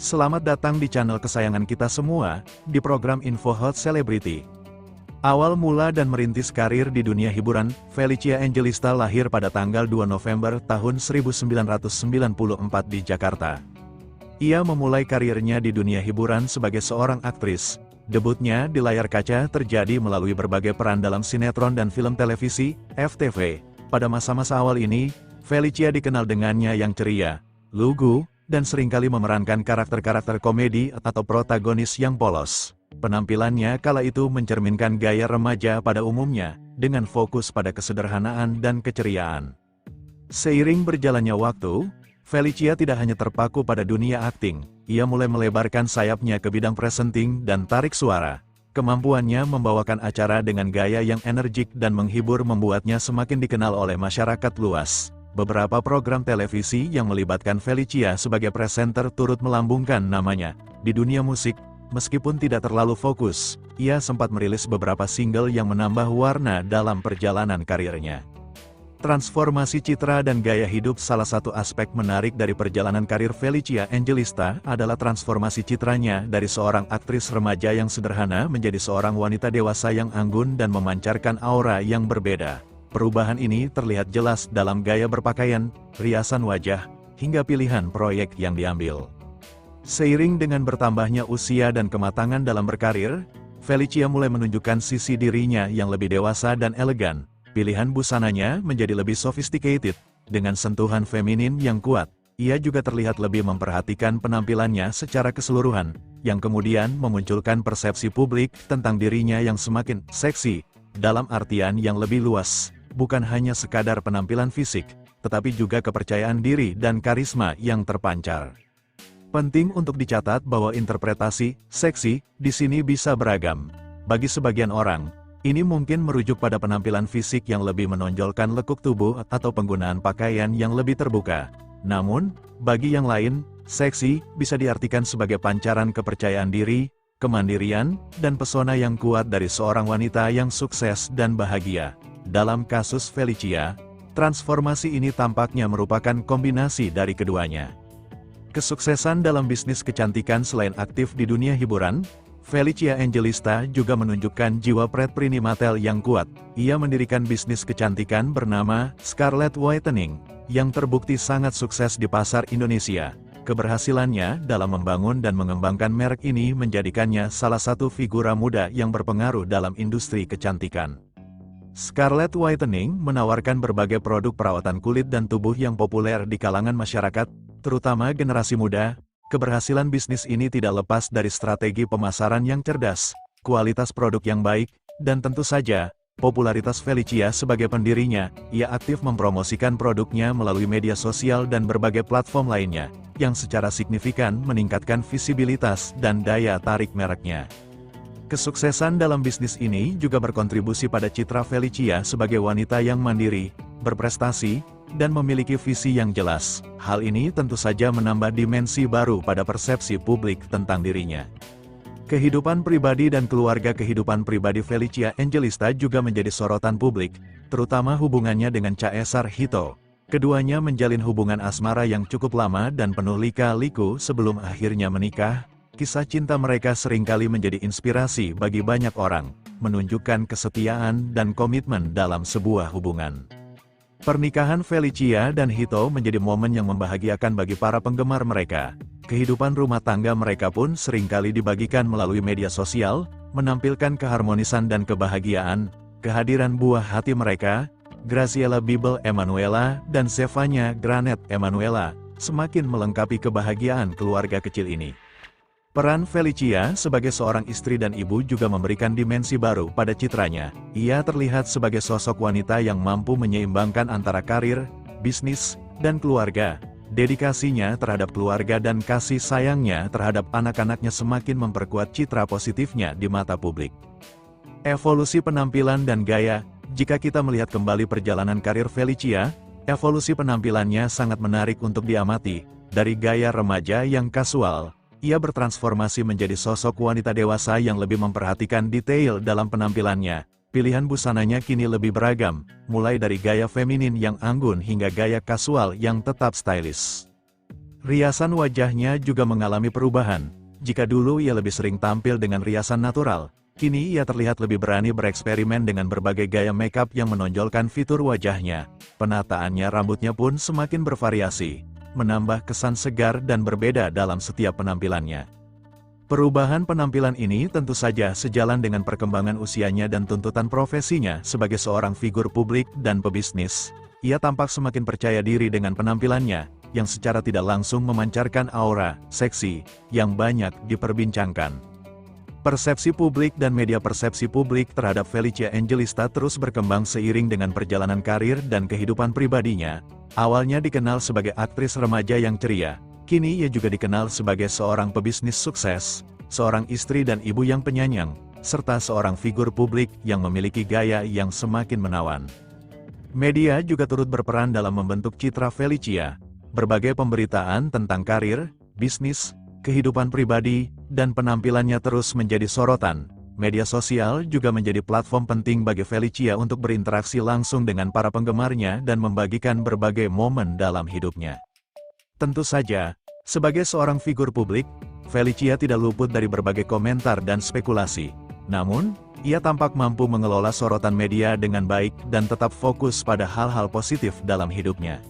Selamat datang di channel kesayangan kita semua, di program Info Hot Celebrity. Awal mula dan merintis karir di dunia hiburan, Felicia Angelista lahir pada tanggal 2 November tahun 1994 di Jakarta. Ia memulai karirnya di dunia hiburan sebagai seorang aktris. Debutnya di layar kaca terjadi melalui berbagai peran dalam sinetron dan film televisi, FTV. Pada masa-masa awal ini, Felicia dikenal dengannya yang ceria, lugu, dan seringkali memerankan karakter-karakter komedi atau protagonis yang polos. Penampilannya kala itu mencerminkan gaya remaja pada umumnya, dengan fokus pada kesederhanaan dan keceriaan. Seiring berjalannya waktu, Felicia tidak hanya terpaku pada dunia akting, ia mulai melebarkan sayapnya ke bidang presenting dan tarik suara. Kemampuannya membawakan acara dengan gaya yang energik dan menghibur membuatnya semakin dikenal oleh masyarakat luas. Beberapa program televisi yang melibatkan Felicia sebagai presenter turut melambungkan namanya. Di dunia musik, meskipun tidak terlalu fokus, ia sempat merilis beberapa single yang menambah warna dalam perjalanan karirnya. Transformasi citra dan gaya hidup. Salah satu aspek menarik dari perjalanan karir Felicia Angelista adalah transformasi citranya dari seorang aktris remaja yang sederhana menjadi seorang wanita dewasa yang anggun dan memancarkan aura yang berbeda. Perubahan ini terlihat jelas dalam gaya berpakaian, riasan wajah, hingga pilihan proyek yang diambil. Seiring dengan bertambahnya usia dan kematangan dalam berkarir, Felicia mulai menunjukkan sisi dirinya yang lebih dewasa dan elegan. Pilihan busananya menjadi lebih sophisticated, dengan sentuhan feminin yang kuat. Ia juga terlihat lebih memperhatikan penampilannya secara keseluruhan, yang kemudian memunculkan persepsi publik tentang dirinya yang semakin seksi, dalam artian yang lebih luas. Bukan hanya sekadar penampilan fisik, tetapi juga kepercayaan diri dan karisma yang terpancar. Penting untuk dicatat bahwa interpretasi seksi di sini bisa beragam. Bagi sebagian orang, ini mungkin merujuk pada penampilan fisik yang lebih menonjolkan lekuk tubuh atau penggunaan pakaian yang lebih terbuka. Namun, bagi yang lain, seksi bisa diartikan sebagai pancaran kepercayaan diri, kemandirian, dan pesona yang kuat dari seorang wanita yang sukses dan bahagia. Dalam kasus Felicia, transformasi ini tampaknya merupakan kombinasi dari keduanya. Kesuksesan dalam bisnis kecantikan. Selain aktif di dunia hiburan, Felicia Angelista juga menunjukkan jiwa prinimatel yang kuat. Ia mendirikan bisnis kecantikan bernama Scarlett Whitening, yang terbukti sangat sukses di pasar Indonesia. Keberhasilannya dalam membangun dan mengembangkan merek ini menjadikannya salah satu figura muda yang berpengaruh dalam industri kecantikan. Scarlett Whitening menawarkan berbagai produk perawatan kulit dan tubuh yang populer di kalangan masyarakat, terutama generasi muda. Keberhasilan bisnis ini tidak lepas dari strategi pemasaran yang cerdas, kualitas produk yang baik, dan tentu saja, popularitas Felicia sebagai pendirinya. Ia aktif mempromosikan produknya melalui media sosial dan berbagai platform lainnya, yang secara signifikan meningkatkan visibilitas dan daya tarik mereknya. Kesuksesan dalam bisnis ini juga berkontribusi pada citra Felicia sebagai wanita yang mandiri, berprestasi, dan memiliki visi yang jelas. Hal ini tentu saja menambah dimensi baru pada persepsi publik tentang dirinya. Kehidupan pribadi dan keluarga. Kehidupan pribadi Felicia Angelista juga menjadi sorotan publik, terutama hubungannya dengan Caesar Hito. Keduanya menjalin hubungan asmara yang cukup lama dan penuh lika-liku sebelum akhirnya menikah. Kisah cinta mereka seringkali menjadi inspirasi bagi banyak orang, menunjukkan kesetiaan dan komitmen dalam sebuah hubungan. Pernikahan Felicia dan Hito menjadi momen yang membahagiakan bagi para penggemar mereka. Kehidupan rumah tangga mereka pun seringkali dibagikan melalui media sosial, menampilkan keharmonisan dan kebahagiaan. Kehadiran buah hati mereka, Graciela Bibel Emanuela dan Zevanya Granet Emanuela, semakin melengkapi kebahagiaan keluarga kecil ini. Peran Felicia sebagai seorang istri dan ibu juga memberikan dimensi baru pada citranya. Ia terlihat sebagai sosok wanita yang mampu menyeimbangkan antara karir, bisnis, dan keluarga. Dedikasinya terhadap keluarga dan kasih sayangnya terhadap anak-anaknya semakin memperkuat citra positifnya di mata publik. Evolusi penampilan dan gaya. Jika kita melihat kembali perjalanan karir Felicia, evolusi penampilannya sangat menarik untuk diamati. Dari gaya remaja yang kasual, ia bertransformasi menjadi sosok wanita dewasa yang lebih memperhatikan detail dalam penampilannya. Pilihan busananya kini lebih beragam, mulai dari gaya feminin yang anggun hingga gaya kasual yang tetap stylish. Riasan wajahnya juga mengalami perubahan. Jika dulu ia lebih sering tampil dengan riasan natural, kini ia terlihat lebih berani bereksperimen dengan berbagai gaya makeup yang menonjolkan fitur wajahnya. Penataannya rambutnya pun semakin bervariasi, menambah kesan segar dan berbeda dalam setiap penampilannya. Perubahan penampilan ini tentu saja sejalan dengan perkembangan usianya dan tuntutan profesinya sebagai seorang figur publik dan pebisnis. Ia tampak semakin percaya diri dengan penampilannya, yang secara tidak langsung memancarkan aura seksi yang banyak diperbincangkan. Persepsi publik dan media persepsi publik terhadap Felicia Angelista terus berkembang seiring dengan perjalanan karir dan kehidupan pribadinya. Awalnya dikenal sebagai aktris remaja yang ceria, kini ia juga dikenal sebagai seorang pebisnis sukses, seorang istri dan ibu yang penyayang, serta seorang figur publik yang memiliki gaya yang semakin menawan. Media juga turut berperan dalam membentuk citra Felicia. Berbagai pemberitaan tentang karir, bisnis, kehidupan pribadi, dan penampilannya terus menjadi sorotan. Media sosial juga menjadi platform penting bagi Felicia untuk berinteraksi langsung dengan para penggemarnya dan membagikan berbagai momen dalam hidupnya. Tentu saja, sebagai seorang figur publik, Felicia tidak luput dari berbagai komentar dan spekulasi. Namun, ia tampak mampu mengelola sorotan media dengan baik dan tetap fokus pada hal-hal positif dalam hidupnya.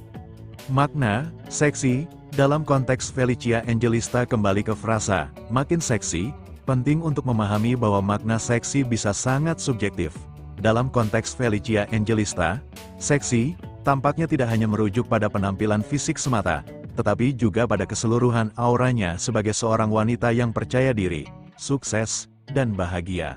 Makna seksi dalam konteks Felicia Angelista kembali ke frasa makin seksi, penting untuk memahami bahwa makna seksi bisa sangat subjektif. Dalam konteks Felicia Angelista, seksi tampaknya tidak hanya merujuk pada penampilan fisik semata, tetapi juga pada keseluruhan auranya sebagai seorang wanita yang percaya diri, sukses, dan bahagia.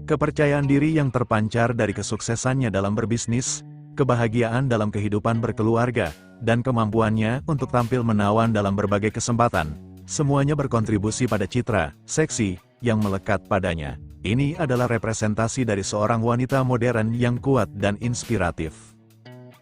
Kepercayaan diri yang terpancar dari kesuksesannya dalam berbisnis, kebahagiaan dalam kehidupan berkeluarga, dan kemampuannya untuk tampil menawan dalam berbagai kesempatan, semuanya berkontribusi pada citra seksi yang melekat padanya. Ini adalah representasi dari seorang wanita modern yang kuat dan inspiratif.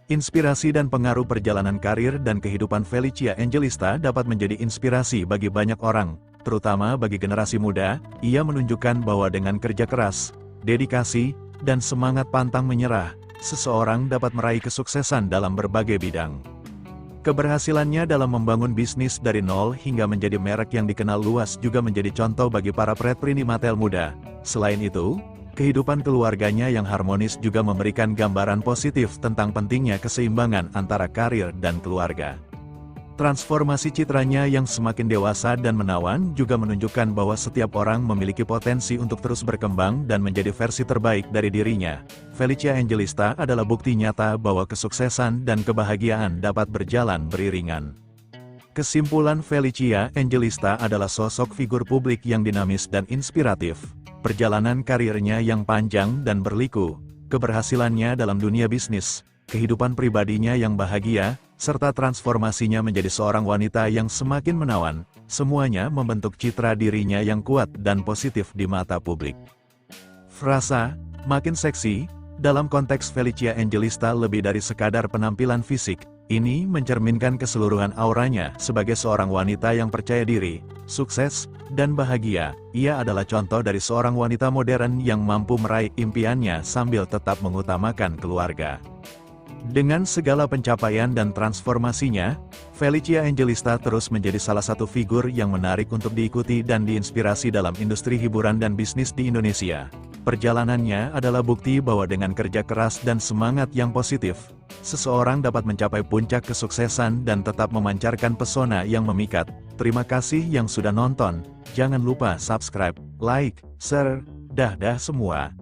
Inspirasi dan pengaruh perjalanan karir dan kehidupan Felicia Angelista dapat menjadi inspirasi bagi banyak orang, terutama bagi generasi muda. Ia menunjukkan bahwa dengan kerja keras, dedikasi, dan semangat pantang menyerah, seseorang dapat meraih kesuksesan dalam berbagai bidang. Keberhasilannya dalam membangun bisnis dari nol hingga menjadi merek yang dikenal luas juga menjadi contoh bagi para prinimatel muda. Selain itu, kehidupan keluarganya yang harmonis juga memberikan gambaran positif tentang pentingnya keseimbangan antara karir dan keluarga. Transformasi citranya yang semakin dewasa dan menawan juga menunjukkan bahwa setiap orang memiliki potensi untuk terus berkembang dan menjadi versi terbaik dari dirinya. Felicia Angelista adalah bukti nyata bahwa kesuksesan dan kebahagiaan dapat berjalan beriringan. Kesimpulan, Felicia Angelista adalah sosok figur publik yang dinamis dan inspiratif. Perjalanan karirnya yang panjang dan berliku, keberhasilannya dalam dunia bisnis, kehidupan pribadinya yang bahagia, serta transformasinya menjadi seorang wanita yang semakin menawan, semuanya membentuk citra dirinya yang kuat dan positif di mata publik. Frasa makin seksi dalam konteks Felicia Angelista lebih dari sekadar penampilan fisik. Ini mencerminkan keseluruhan auranya sebagai seorang wanita yang percaya diri, sukses, dan bahagia. Ia adalah contoh dari seorang wanita modern yang mampu meraih impiannya sambil tetap mengutamakan keluarga. Dengan segala pencapaian dan transformasinya, Felicia Angelista terus menjadi salah satu figur yang menarik untuk diikuti dan diinspirasi dalam industri hiburan dan bisnis di Indonesia. Perjalanannya adalah bukti bahwa dengan kerja keras dan semangat yang positif, seseorang dapat mencapai puncak kesuksesan dan tetap memancarkan pesona yang memikat. Terima kasih yang sudah nonton. Jangan lupa subscribe, like, share, dah semua.